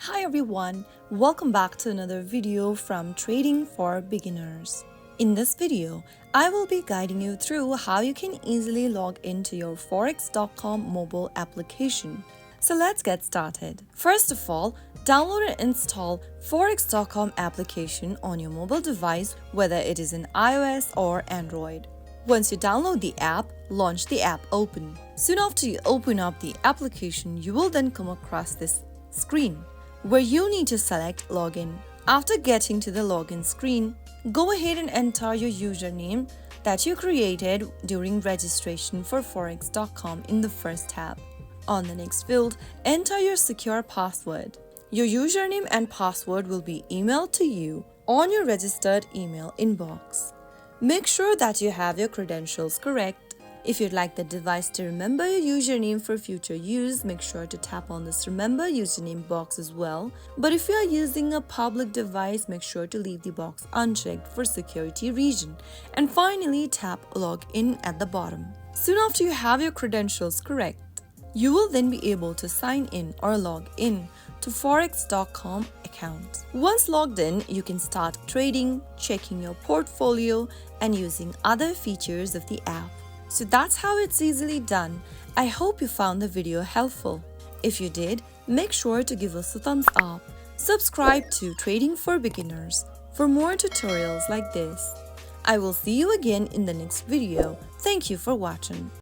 Hi everyone, welcome back to another video from Trading for Beginners. In this video, I will be guiding you through how you can easily log into your Forex.com mobile application. So let's get started. First of all, download and install Forex.com application on your mobile device, whether it is in iOS or Android. Once you download the app, launch the app open. Soon after you open up the application, you will then come across this screen where you need to select Login. After getting to the login screen, go ahead and enter your username that you created during registration for Forex.com in the first tab. On the next field, enter your secure password. Your username and password will be emailed to you on your registered email inbox. Make sure that you have your credentials correct. If you'd like the device to remember your username for future use, make sure to tap on this Remember Username box as well. But if you are using a public device, make sure to leave the box unchecked for security reason. And finally, tap Login at the bottom. Soon after you have your credentials correct, you will then be able to sign in or log in to Forex.com account. Once logged in, you can start trading, checking your portfolio, and using other features of the app. So that's how it's easily done. I hope you found the video helpful. If you did, make sure to give us a thumbs up. Subscribe to Trading for Beginners for more tutorials like this. I will see you again in the next video. Thank you for watching.